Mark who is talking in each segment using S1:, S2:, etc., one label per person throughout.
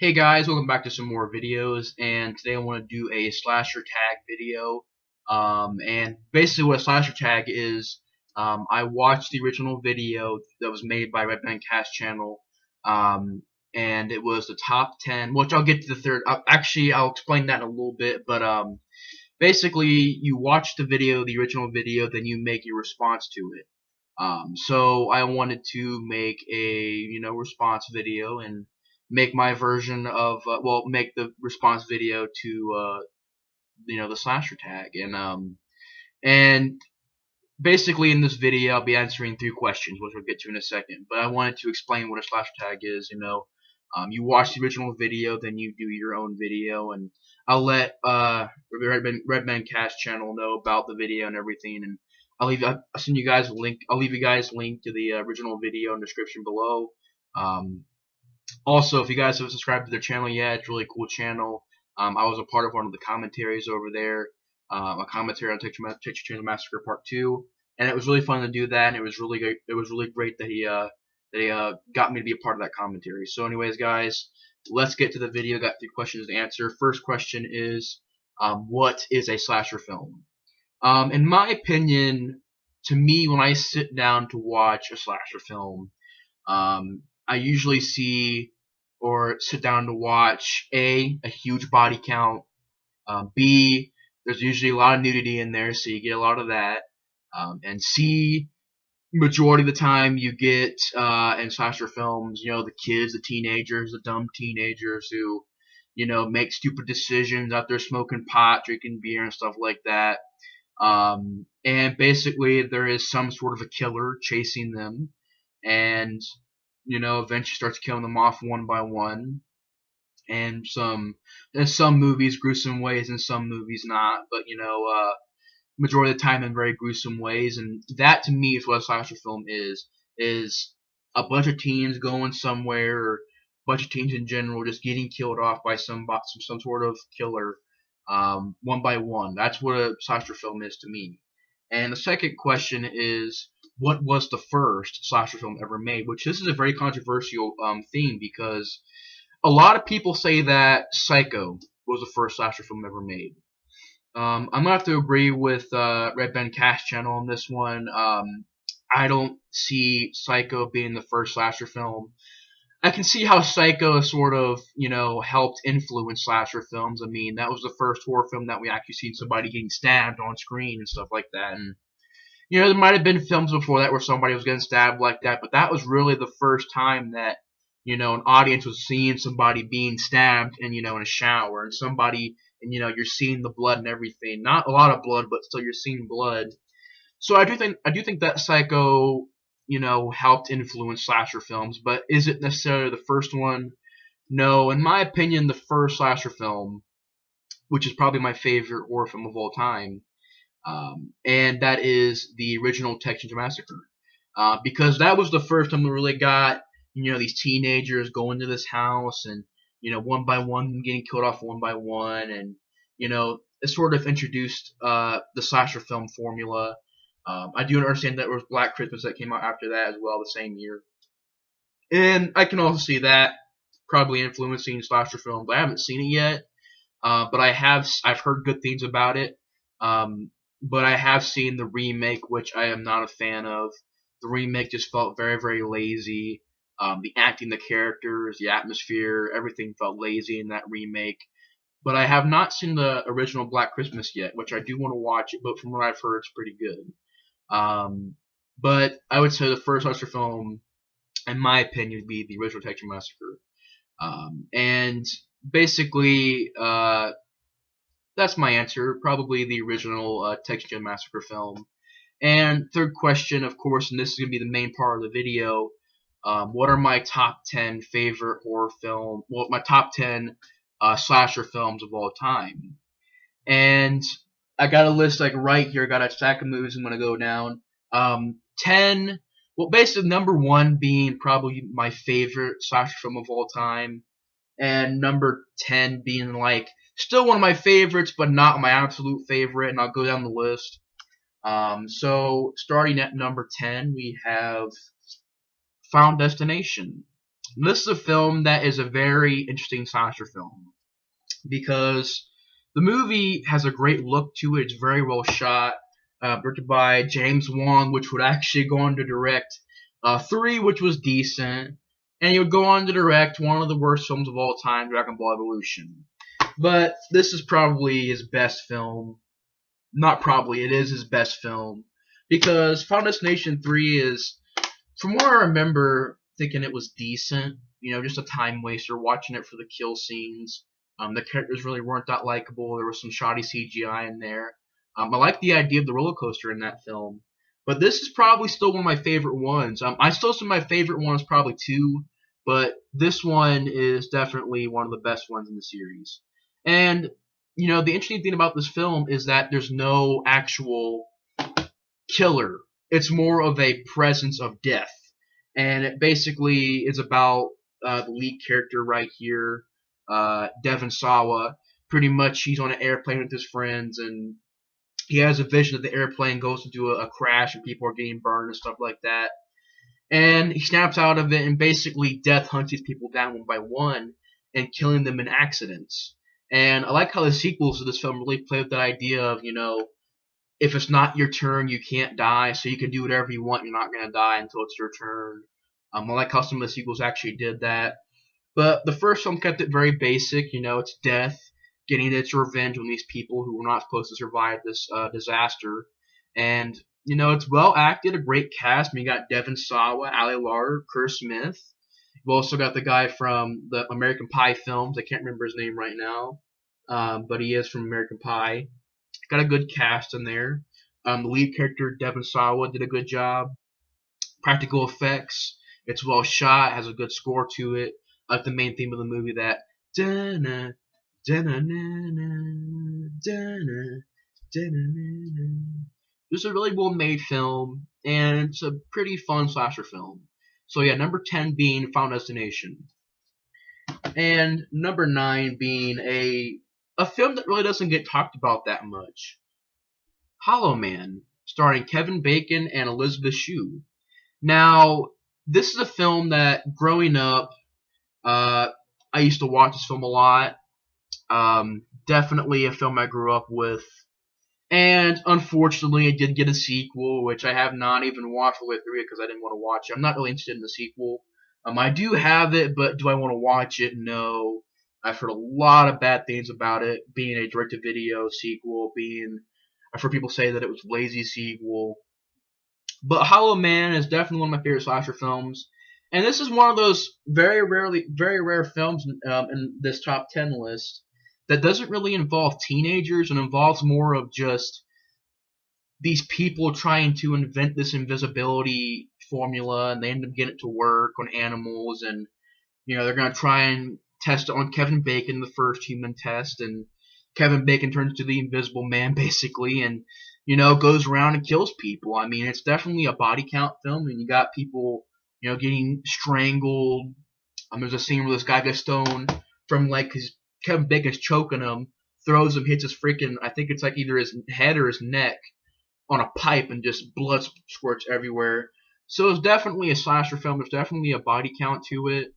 S1: Hey guys, welcome back to some more videos, and today I want to do a slasher tag video. And basically what a slasher tag is, I watched the original video that was made by Red Band Cast channel, and it was the top 10, which I'll get to the third, actually I'll explain that in a little bit, but basically you watch the video, the original video, then you make your response to it. So I wanted to make a response video and make my version of make the response video to the slasher tag and basically in this video I'll be answering 3 questions, which we'll get to in a second. But I wanted to explain what a slasher tag is. You watch the original video, then you do your own video, and I'll let Red Man Cast channel know about the video and everything, and I'll send you guys a link. I'll leave you guys a link to the original video in the description below. Also, if you guys haven't subscribed to their channel yet, it's a really cool channel. I was a part of one of the commentaries over there, a commentary on Texas Chainsaw Massacre Part 2, and it was really fun to do that. And it was really great. It was really great that he got me to be a part of that commentary. So, anyways, guys, let's get to the video. Got 3 questions to answer. First question is, what is a slasher film? In my opinion, to me, when I sit down to watch a slasher film, I usually see or sit down to watch a huge body count, B, there's usually a lot of nudity in there, so you get a lot of that, and C, majority of the time you get in slasher films, the kids, the teenagers, the dumb teenagers who, make stupid decisions out there smoking pot, drinking beer, and stuff like that. And basically there is some sort of a killer chasing them, and eventually starts killing them off one by one. And in some movies gruesome ways, in some movies not, but majority of the time in very gruesome ways. And that to me is what a slasher film is a bunch of teens going somewhere, or a bunch of teens in general just getting killed off by some sort of killer, one by one. That's what a slasher film is to me. And the second question is, what was the first slasher film ever made? Which this is a very controversial theme, because a lot of people say that Psycho was the first slasher film ever made. I'm gonna have to agree with Red Band Cast channel on this one. I don't see Psycho being the first slasher film. I can see how Psycho sort of, helped influence slasher films. I mean, that was the first horror film that we actually seen somebody getting stabbed on screen and stuff like that. And, there might have been films before that where somebody was getting stabbed like that, but that was really the first time that, an audience was seeing somebody being stabbed and, in a shower, and somebody, and, you're seeing the blood and everything. Not a lot of blood, but still you're seeing blood. So I do think that Psycho, helped influence slasher films, but is it necessarily the first one? No. In my opinion, the first slasher film, which is probably my favorite horror film of all time, and that is the original Texas Chainsaw Massacre, because that was the first time we really got, these teenagers going to this house, and, one by one getting killed off one by one, and, it sort of introduced the slasher film formula. I do understand that there was Black Christmas that came out after that as well, the same year. And I can also see that probably influencing slasher films. I haven't seen it yet, but I've heard good things about it. But I have seen the remake, which I am not a fan of. The remake just felt very, very lazy. The acting, the characters, the atmosphere, everything felt lazy in that remake. But I have not seen the original Black Christmas yet, which I do want to watch it, but from what I've heard, it's pretty good. But I would say the first slasher film, in my opinion, would be the original Texas Massacre. And basically, that's my answer. Probably the original Texas Massacre film. And third question, of course, and this is going to be the main part of the video, what are my top 10 favorite horror film, well, my top 10 slasher films of all time? And I got a list like right here. I got a stack of movies I'm gonna go down. 10. Well, basically number 1 being probably my favorite slasher film of all time, and number 10 being like still one of my favorites, but not my absolute favorite. And I'll go down the list. So starting at number 10, we have Final Destination. This is a film that is a very interesting slasher film because the movie has a great look to it. It's very well shot. Directed by James Wan, which would actually go on to direct 3, which was decent. And he would go on to direct one of the worst films of all time, Dragon Ball Evolution. But this is probably his best film. Not probably, it is his best film. Because Final Destination 3 is, from what I remember, thinking it was decent. You know, just a time waster, watching it for the kill scenes. The characters really weren't that likable. There was some shoddy CGI in there. I like the idea of the roller coaster in that film. But this is probably still one of my favorite ones. I still say my favorite one is probably 2, but this one is definitely one of the best ones in the series. And, you know, the interesting thing about this film is that there's no actual killer. It's more of a presence of death. And it basically is about the lead character right here, Devon Sawa. Pretty much he's on an airplane with his friends, and he has a vision that the airplane goes into a crash and people are getting burned and stuff like that. And he snaps out of it, and basically death hunts these people down one by one and killing them in accidents. And I like how the sequels to this film really play with that idea of, you know, if it's not your turn, you can't die, so you can do whatever you want. You're not going to die until it's your turn. I like how some of the sequels actually did that. But the first film kept it very basic. You know, it's death getting its revenge on these people who were not supposed to survive this disaster. And, you know, it's well acted, a great cast. I mean, you got Devon Sawa, Ali Larter, Kerr Smith. You've also got the guy from the American Pie films. I can't remember his name right now, but he is from American Pie. Got a good cast in there. The lead character, Devon Sawa, did a good job. Practical effects. It's well shot, has a good score to it. I like the main theme of the movie, that da-na, da-na-na-na, da-na, da-na-na-na. It's a really well made film, and it's a pretty fun slasher film. So yeah, number 10 being Final Destination. And number 9 being a film that really doesn't get talked about that much. Hollow Man, starring Kevin Bacon and Elizabeth Shue. Now, this is a film that, growing up, I used to watch this film a lot. Definitely a film I grew up with. And unfortunately, it did get a sequel, which I have not even watched all the way through it because I didn't want to watch it. I'm not really interested in the sequel. I do have it, but do I want to watch it? No. I've heard a lot of bad things about it, being a direct-to-video sequel, I've heard people say that it was a lazy sequel. But Hollow Man is definitely one of my favorite slasher films. And this is one of those very rare films in this top 10 list that doesn't really involve teenagers and involves more of just these people trying to invent this invisibility formula, and they end up getting it to work on animals, and you know they're gonna try and test it on Kevin Bacon, the first human test, and Kevin Bacon turns to the Invisible Man basically, and you know goes around and kills people. I mean, it's definitely a body count film, and you got people, you know, getting strangled. There's a scene where this guy gets stoned from like his Kevin Bacon's choking him, throws him, hits his freaking, I think it's like either his head or his neck on a pipe, and just blood squirts everywhere. So it's definitely a slasher film. There's definitely a body count to it.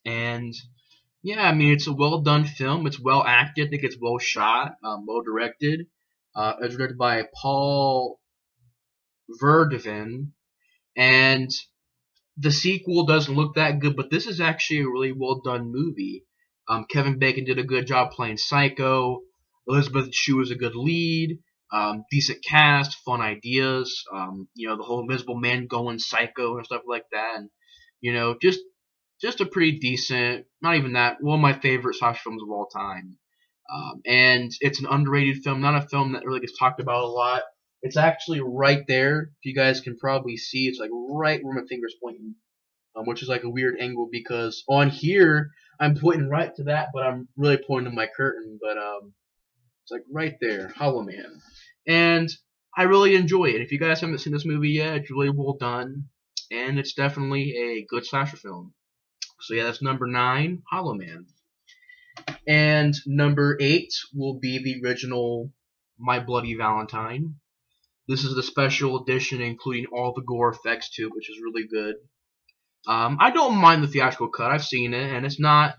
S1: And yeah, I mean, it's a well done film. It's well acted. I think it's well shot, well directed. It was directed by Paul Verhoeven, and the sequel doesn't look that good, but this is actually a really well done movie. Kevin Bacon did a good job playing Psycho. Elizabeth Shue is a good lead. Decent cast, fun ideas. You know, the whole Invisible Man going psycho and stuff like that. And you know, just a pretty decent, not even that, one of my favorite slasher films of all time. And it's an underrated film, not a film that really gets talked about a lot. It's actually right there. If you guys can probably see, it's like right where my finger's pointing, which is like a weird angle because on here I'm pointing right to that, but I'm really pointing to my curtain. But it's like right there, Hollow Man, and I really enjoy it. If you guys haven't seen this movie yet, it's really well done, and it's definitely a good slasher film. So yeah, that's number 9, Hollow Man. And number 8 will be the original My Bloody Valentine. This is the special edition, including all the gore effects too, which is really good. I don't mind the theatrical cut. I've seen it, and it's not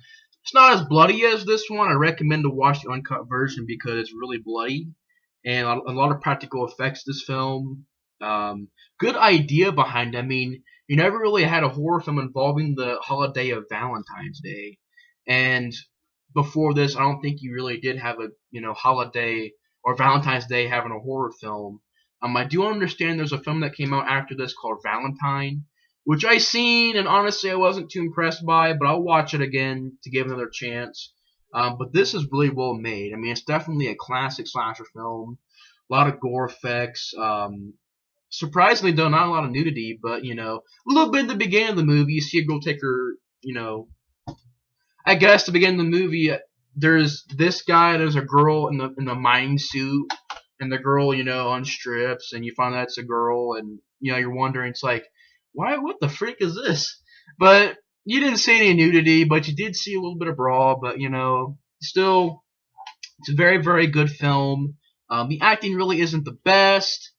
S1: as bloody as this one. I recommend to watch the uncut version because it's really bloody and a lot of practical effects. This film, um, good idea behind it. I mean, you never really had a horror film involving the holiday of Valentine's Day, and before this, I don't think you really did have a holiday or Valentine's Day having a horror film. I do understand there's a film that came out after this called Valentine, which I seen, and honestly I wasn't too impressed by, but I'll watch it again to give it another chance. But this is really well made. I mean, it's definitely a classic slasher film. A lot of gore effects. Surprisingly, though, not a lot of nudity, but a little bit at the beginning of the movie. You see a girl take her, I guess the beginning of the movie. There's this guy. There's a girl in the mining suit, and the girl, unstrips, and you find out it's a girl, and you're wondering, it's like, why? What the freak is this? But you didn't see any nudity, but you did see a little bit of bra. But still, it's a very, very good film. The acting really isn't the best,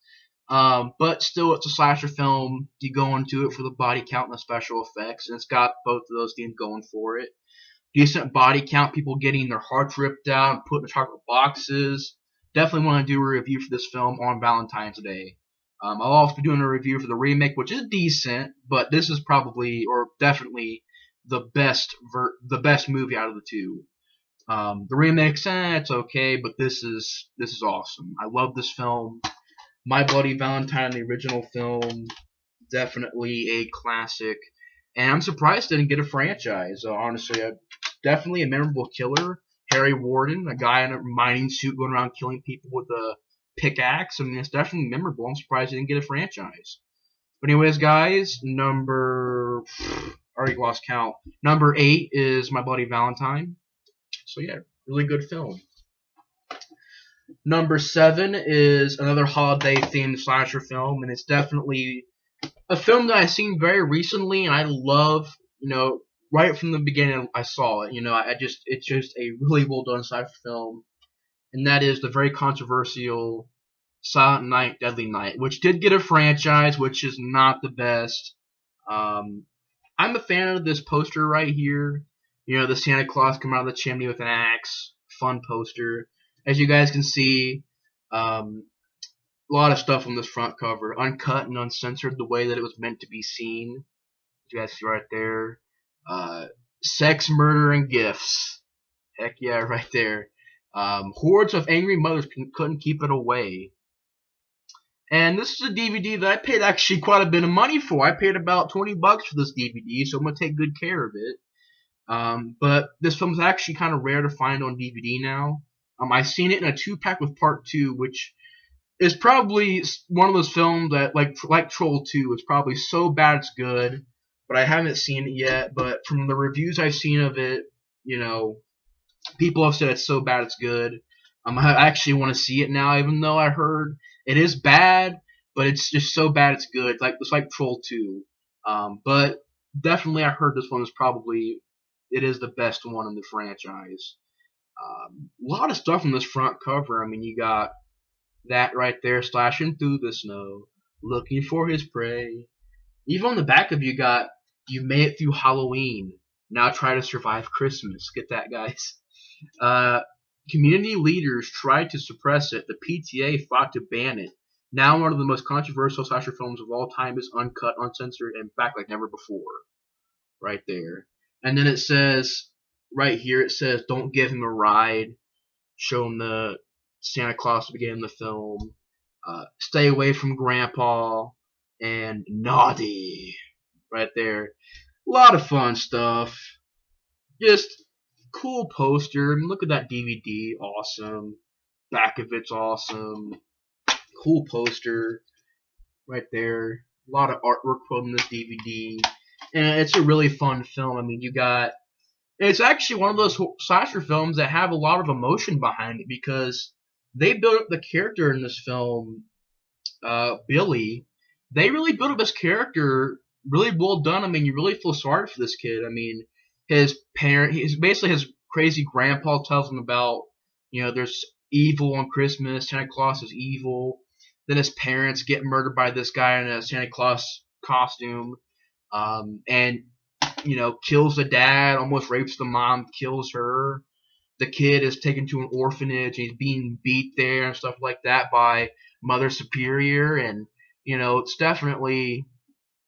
S1: but still, it's a slasher film. You go into it for the body count and the special effects, and it's got both of those things going for it. Decent body count, people getting their hearts ripped out and put in chocolate boxes. Definitely want to do a review for this film on Valentine's Day. I'll also be doing a review for the remake, which is decent, but this is probably or definitely the best movie out of the two. The remake, it's okay, but this is awesome. I love this film. My Bloody Valentine, the original film, definitely a classic, and I'm surprised it didn't get a franchise. Honestly, definitely a memorable killer. Harry Warden, a guy in a mining suit going around killing people with a pickaxe. I mean, it's definitely memorable. I'm surprised he didn't get a franchise. But anyways, guys, I already lost count. Number 8 is My Bloody Valentine. So yeah, really good film. Number 7 is another holiday-themed slasher film, and it's definitely a film that I've seen very recently, and I love, right from the beginning I saw it. It's just a really well-done slasher film. And that is the very controversial Silent Night, Deadly Night, which did get a franchise, which is not the best. I'm a fan of this poster right here. The Santa Claus coming out of the chimney with an axe. Fun poster. As you guys can see, a lot of stuff on this front cover. Uncut and uncensored the way that it was meant to be seen. As you guys see right there. Sex, murder, and gifts. Heck yeah, right there. Hordes of angry mothers couldn't keep it away. And this is a DVD that I paid actually quite a bit of money for. I paid about $20 for this DVD, so I'm going to take good care of it. But this film's actually kind of rare to find on DVD now. I've seen it in a 2-pack with Part 2, which is probably one of those films that, like Troll 2, is probably so bad it's good. But I haven't seen it yet. But from the reviews I've seen of it, people have said it's so bad it's good. I actually want to see it now, even though I heard it is bad, but it's just so bad it's good. It's like Troll 2. But definitely I heard this one is the best one in the franchise. A lot of stuff on this front cover. I mean, you got that right there, slashing through the snow, looking for his prey. Even on the back of you got, you made it through Halloween. Now try to survive Christmas. Get that, guys. Community leaders tried to suppress it. The PTA fought to ban it. Now one of the most controversial slasher films of all time is uncut, uncensored, and in fact like never before. Right there. And then it says, right here, it says, don't give him a ride. Show him the Santa Claus beginning the film. Stay away from Grandpa. And naughty. Right there. A lot of fun stuff. Just cool poster. I mean, look at that DVD. Awesome. Back of it's awesome. Cool poster. Right there. A lot of artwork from this DVD. And it's a really fun film. I mean, it's actually one of those slasher films that have a lot of emotion behind it because they built up the character in this film, Billy. They really built up his character really well done. I mean, you really feel sorry for this kid. I mean, his crazy grandpa tells him about, there's evil on Christmas. Santa Claus is evil. Then his parents get murdered by this guy in a Santa Claus costume. and kills the dad, almost rapes the mom, kills her. The kid is taken to an orphanage. He's being beat there and stuff like that by Mother Superior, and it's definitely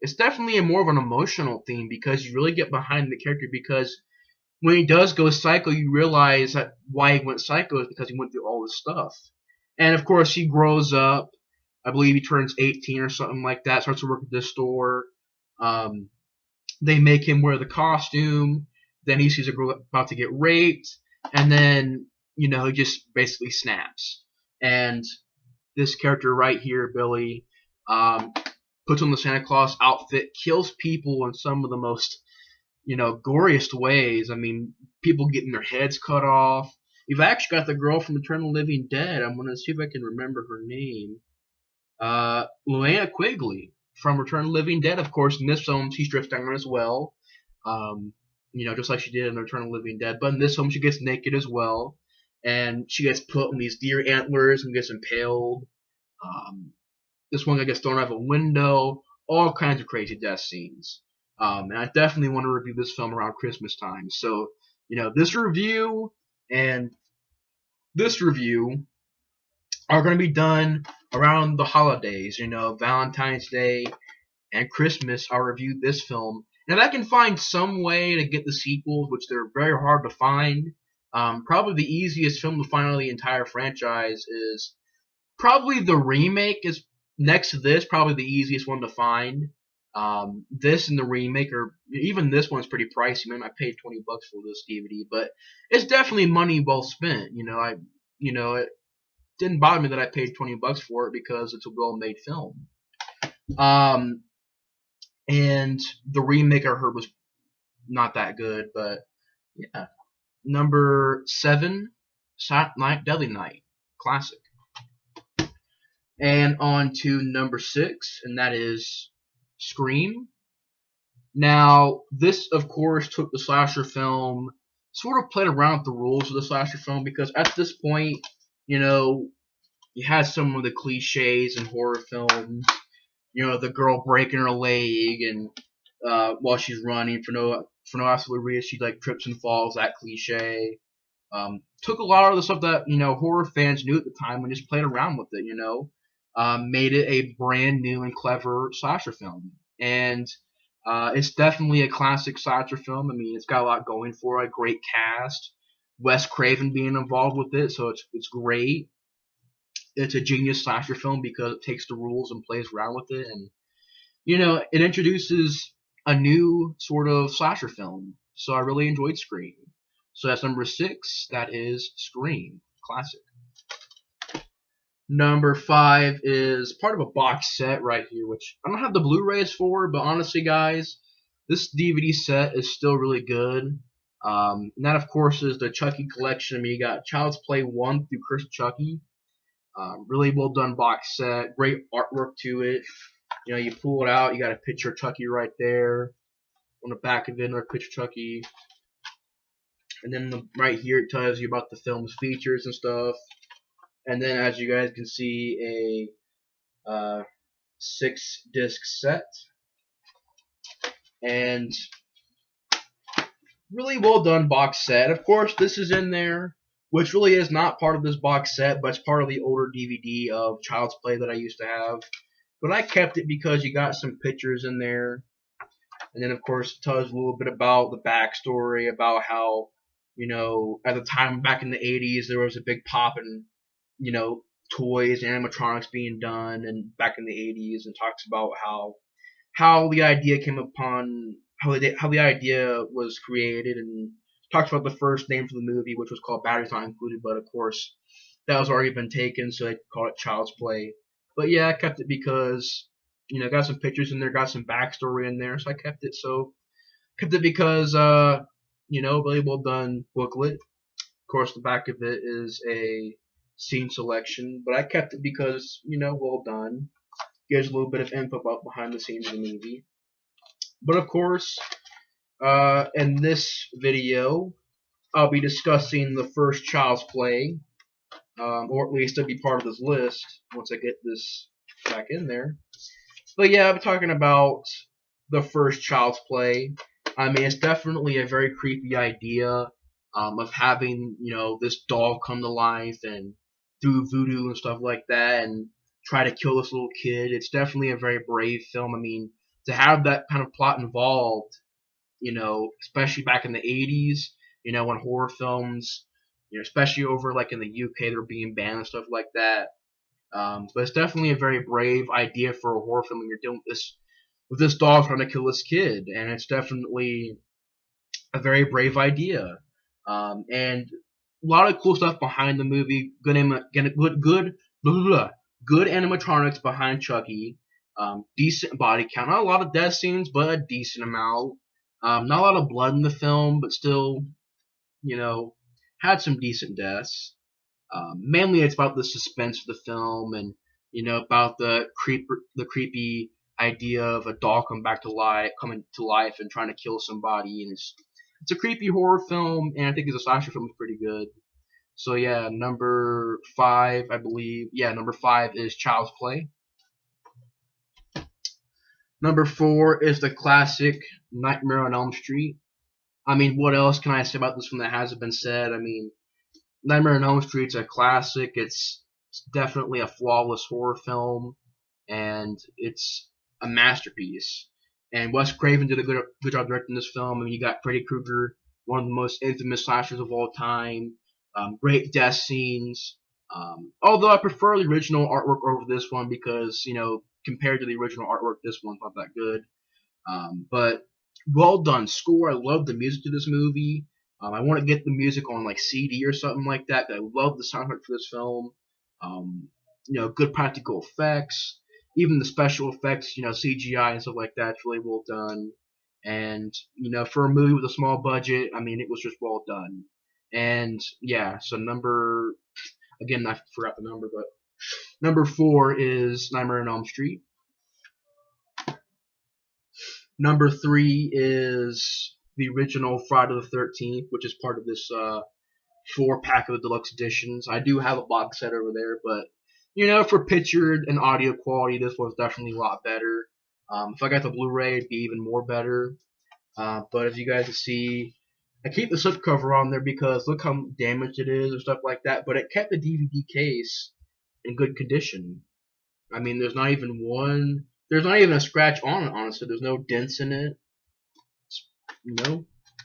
S1: a more of an emotional theme because you really get behind the character, because when he does go psycho, you realize that why he went psycho is because he went through all this stuff. And of course, he grows up. I believe he turns 18 or something like that. Starts to work at this store. They make him wear the costume. Then he sees a girl about to get raped, and then he just basically snaps. And this character right here, Billy, puts on the Santa Claus outfit, kills people in some of the most goriest ways. I mean, people getting their heads cut off. You've actually got the girl from Eternal Living Dead. I'm gonna see if I can remember her name. Luana Quigley from Return of the Living Dead, of course. In this film, she strips down as well, just like she did in Return of the Living Dead. But in this film, she gets naked as well, and she gets put in these deer antlers and gets impaled. This one gets thrown out of a window. All kinds of crazy death scenes. And I definitely want to review this film around Christmas time. So, this review and this review are going to be done around the holidays, Valentine's Day and Christmas. I'll review this film. And if I can find some way to get the sequels, which they're very hard to find, probably the easiest film to find out of the entire franchise is probably the remake. Is next to this, probably the easiest one to find. This and the remake, or even this one's pretty pricey. Man, I paid $20 for this DVD, but it's definitely money well spent. It didn't bother me that I paid $20 for it because it's a well-made film. And the remake I heard was not that good, but yeah. Number 7, Silent Night, Deadly Night, classic. And on to number 6, and that is Scream. Now, this, of course, took the slasher film, sort of played around with the rules of the slasher film, because at this point, you had some of the cliches in horror films. The girl breaking her leg and while she's running for no absolute reason, she trips and falls. That cliche. Took a lot of the stuff that horror fans knew at the time and just played around with it. Made it a brand new and clever slasher film, and it's definitely a classic slasher film. I mean, it's got a lot going for it. A great cast, Wes Craven being involved with it, so it's great. It's a genius slasher film because it takes the rules and plays around with it, and it introduces a new sort of slasher film. So I really enjoyed Scream. So that's number 6. That is Scream, classic. Number 5 is part of a box set right here, which I don't have the Blu-rays for, but honestly, guys, this DVD set is still really good. And that, of course, is the Chucky collection. I mean, you got Child's Play 1 through Curse of Chucky. Really well done box set. Great artwork to it. You pull it out, you got a picture of Chucky right there. On the back of it, another picture of Chucky. And then right here, it tells you about the film's features and stuff. And then, as you guys can see, a 6-disc set. And really well done box set. Of course, this is in there, which really is not part of this box set, but it's part of the older DVD of Child's Play that I used to have. But I kept it because you got some pictures in there. And then, of course, it tells a little bit about the backstory, about how, at the time back in the 80s, there was a big pop in, toys, animatronics being done, and back in the 80s, and talks about how the idea came upon, how the idea was created, and talks about the first name for the movie, which was called Batteries Not Included, but of course, that was already been taken, so they called it Child's Play. But yeah, I kept it because, got some pictures in there, got some backstory in there, so I kept it. So, kept it because, really well done booklet. Of course, the back of it is a scene selection, but I kept it because, well done. Gives a little bit of info about behind the scenes of the movie. But of course, in this video, I'll be discussing the first Child's Play, or at least it'll be part of this list once I get this back in there. But yeah, I'm talking about the first Child's Play. I mean, it's definitely a very creepy idea of having, this doll come to life and do voodoo and stuff like that and try to kill this little kid. It's definitely a very brave film. I mean, to have that kind of plot involved, especially back in the 80s, when horror films, especially over like in the UK, they're being banned and stuff like that. But it's definitely a very brave idea for a horror film when you're dealing with this dog trying to kill this kid, and it's definitely a very brave idea. And a lot of cool stuff behind the movie. Good animatronics behind Chucky. Decent body count. Not a lot of death scenes, but a decent amount. Not a lot of blood in the film, but still, had some decent deaths. Mainly, it's about the suspense of the film, and about the creepy idea of a doll coming to life and trying to kill somebody, and it's a creepy horror film, and I think the slasher film is pretty good. So yeah, number 5, I believe. Yeah, number 5 is Child's Play. Number 4 is the classic Nightmare on Elm Street. I mean, what else can I say about this one that hasn't been said? I mean, Nightmare on Elm Street's a classic. It's definitely a flawless horror film, and it's a masterpiece. And Wes Craven did a good job directing this film. I mean, you got Freddy Krueger, one of the most infamous slashers of all time. Great death scenes. Although I prefer the original artwork over this one because, compared to the original artwork, this one's not that good. But well done score. I love the music to this movie. I want to get the music on like CD or something like that. I love the soundtrack for this film. Good practical effects. Even the special effects, CGI and stuff like that, it's really well done. And, for a movie with a small budget, I mean, it was just well done. And, yeah, so again, I forgot the number, but number 4 is Nightmare on Elm Street. Number 3 is the original Friday the 13th, which is part of this 4-pack of the deluxe editions. I do have a box set over there, but for picture and audio quality, this one's definitely a lot better. If I got the Blu-ray, it'd be even more better. But as you guys can see, I keep the slipcover on there because look how damaged it is and stuff like that. But it kept the DVD case in good condition. I mean, there's not even a scratch on it, honestly. There's no dents in it.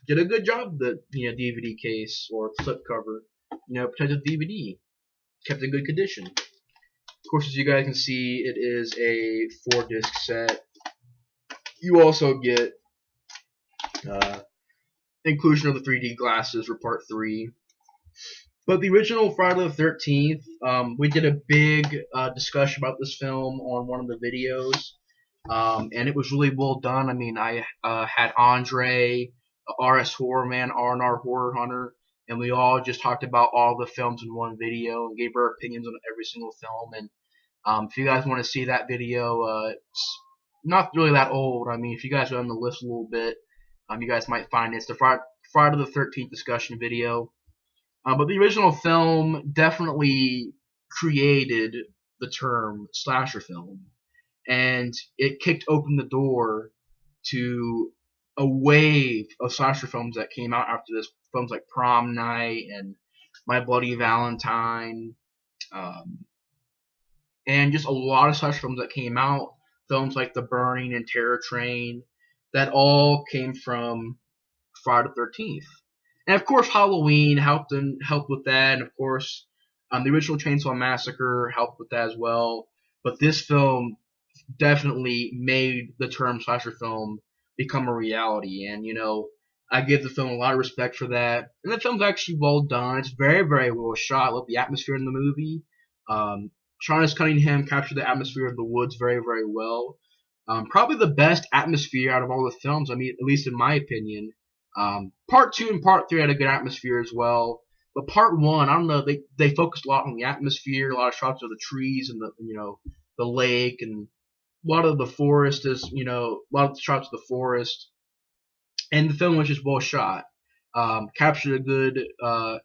S1: Did a good job, the DVD case or slipcover. Protected DVD. Kept in good condition. Of course, as you guys can see, it is a 4-disc set. You also get inclusion of the 3D glasses for part 3. But the original Friday the 13th, we did a big discussion about this film on one of the videos. And it was really well done. I mean, I had Andre, RS Horror Man, R&R Horror Hunter, and we all just talked about all the films in one video and gave our opinions on every single film. And if you guys want to see that video, it's not really that old. I mean, if you guys are on the list a little bit, you guys might find it. It's the Friday the 13th discussion video. But the original film definitely created the term slasher film. And it kicked open the door to a wave of slasher films that came out after this. Films like Prom Night and My Bloody Valentine. And just a lot of slasher films that came out. Films like The Burning and Terror Train. That all came from Friday the 13th. And of course Halloween helped with that. And of course the original Chainsaw Massacre helped with that as well. But this film definitely made the term slasher film become a reality, and I give the film a lot of respect for that. And the film's actually well done. It's very, very well shot. I love the atmosphere in the movie. Charles Cunningham captured the atmosphere of the woods very, very well. Probably the best atmosphere out of all the films. I mean, at least in my opinion. Part 2 and Part 3 had a good atmosphere as well. But Part 1, I don't know, they focused a lot on the atmosphere, a lot of shots of the trees and the lake, and a lot of the forest is, a lot of the shots of the forest. And the film was just well shot. Captured a good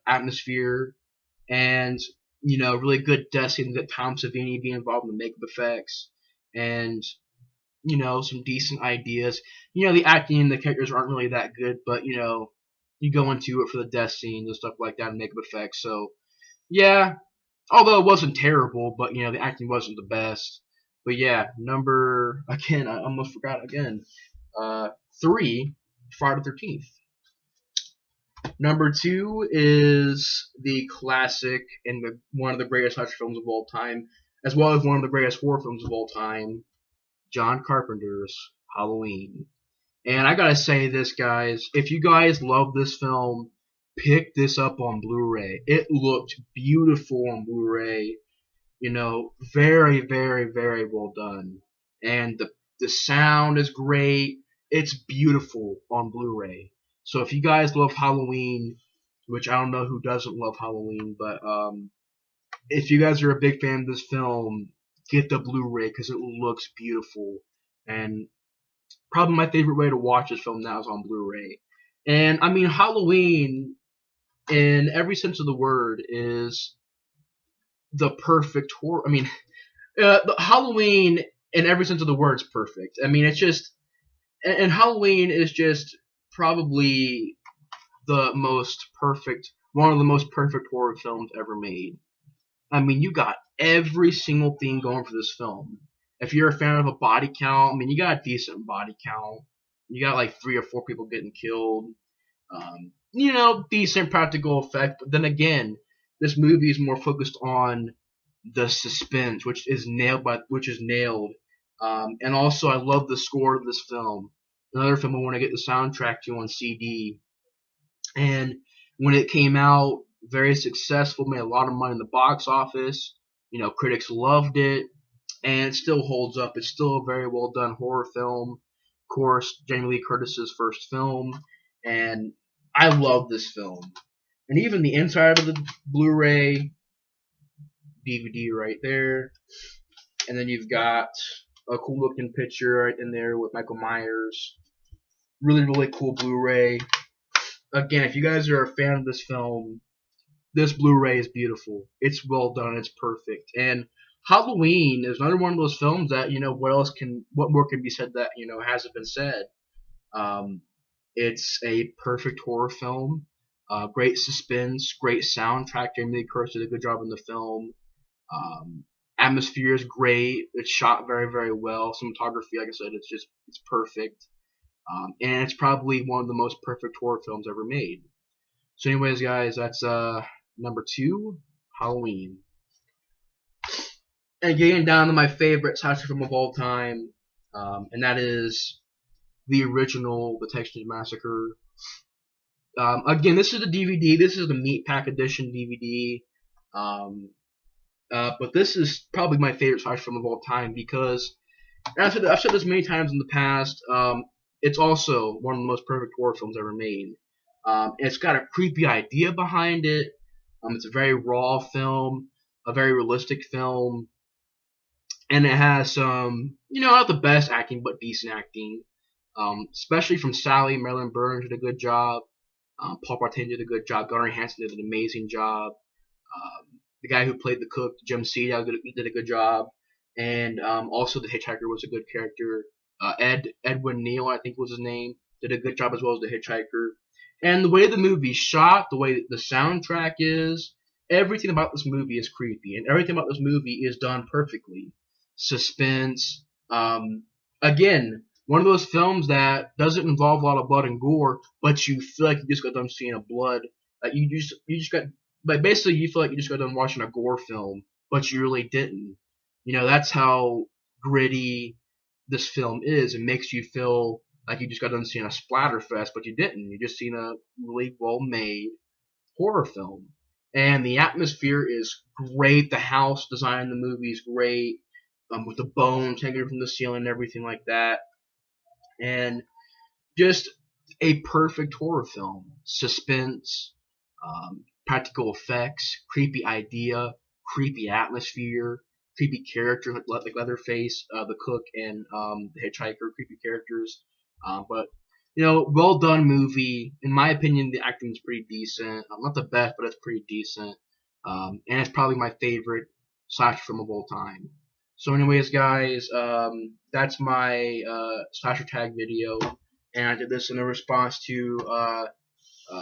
S1: atmosphere, and really good death scenes. That Tom Savini being involved in the makeup effects, and some decent ideas. The acting and the characters aren't really that good, but you go into it for the death scenes and stuff like that and makeup effects. So yeah, although it wasn't terrible, but the acting wasn't the best. But yeah, number again, I almost forgot again. 3, Friday the 13th. Number 2 is the classic and one of the greatest slasher films of all time, as well as one of the greatest horror films of all time, John Carpenter's Halloween. And I gotta say this, guys, if you guys love this film, pick this up on Blu-ray. It looked beautiful on Blu-ray. Very, very, very well done. And the sound is great. It's beautiful on Blu-ray. So if you guys love Halloween, which I don't know who doesn't love Halloween, but if you guys are a big fan of this film, get the Blu-ray because it looks beautiful. And probably my favorite way to watch this film now is on Blu-ray. And I mean, Halloween, in every sense of the word, is the perfect horror. I mean, the Halloween, in every sense of the word, is perfect. I mean, it's just, and Halloween is just probably the most perfect, one of the most perfect horror films ever made. I mean, you got every single thing going for this film. If you're a fan of a body count, I mean, you got a decent body count. You got like 3 or 4 people getting killed. Decent practical effect. But then again, this movie is more focused on the suspense, which is nailed. And also, I love the score of this film. Another film I want to get the soundtrack to on CD. And when it came out, very successful, made a lot of money in the box office. Critics loved it, and it still holds up. It's still a very well done horror film. Of course, Jamie Lee Curtis's first film, and I love this film. And even the inside of the Blu-ray DVD right there, and then you've got a cool looking picture right in there with Michael Myers. Really, really cool Blu-ray. Again, if you guys are a fan of this film, this Blu-ray is beautiful. It's well done. It's perfect. And Halloween is another one of those films that what more can be said that hasn't been said. It's a perfect horror film. Great suspense, great soundtrack. Jamie Lee Curtis did a good job in the film. Atmosphere is great. It's shot very, very well. Cinematography, like I said, it's perfect. And it's probably one of the most perfect horror films ever made. So anyways, guys, that's number 2, Halloween. And getting down to my favorite slasher film of all time, and that is the original, The Texas Massacre. Again, this is the DVD. This is the Meat Pack Edition DVD. But this is probably my favorite slasher film of all time because, and I've said this many times in the past, it's also one of the most perfect horror films ever made. It's got a creepy idea behind it. It's a very raw film, a very realistic film, and it has some, not the best acting, but decent acting. Especially from Sally. Marilyn Burns did a good job. Paul Bartani did a good job. Gunnar Hansen did an amazing job. The guy who played the cook, Jim Seedale, did a good job. And also the hitchhiker was a good character. Edwin Neal, I think was his name, did a good job as well as the hitchhiker. And the way the movie's shot, the way the soundtrack is, everything about this movie is creepy, and everything about this movie is done perfectly. Suspense. Again, one of those films that doesn't involve a lot of blood and gore, but you feel like you just got done seeing a blood. Like you just got, like basically you feel like you just got done watching a gore film, but you really didn't. That's how gritty this film is. It makes you feel like you just got done seeing a splatter fest, but you didn't. You just seen a really well-made horror film. And the atmosphere is great. The house design in the movie is great, with the bones hanging from the ceiling and everything like that. And just a perfect horror film. Suspense, practical effects, creepy idea, creepy atmosphere, creepy characters like Leatherface, the cook, and the hitchhiker, creepy characters. But well done movie. In my opinion, the acting is pretty decent. Not the best, but it's pretty decent. And it's probably my favorite slasher film of all time. So anyways, guys, that's my slasher tag video, and I did this in a response to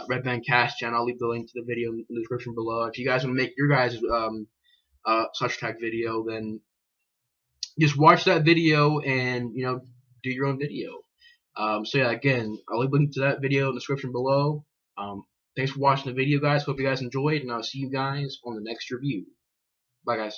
S1: Red Band Cast channel. I'll leave the link to the video in the description below. If you guys want to make your guys' slasher tag video, then just watch that video and do your own video. So yeah, again, I'll leave a link to that video in the description below. Thanks for watching the video, guys. Hope you guys enjoyed, and I'll see you guys on the next review. Bye, guys.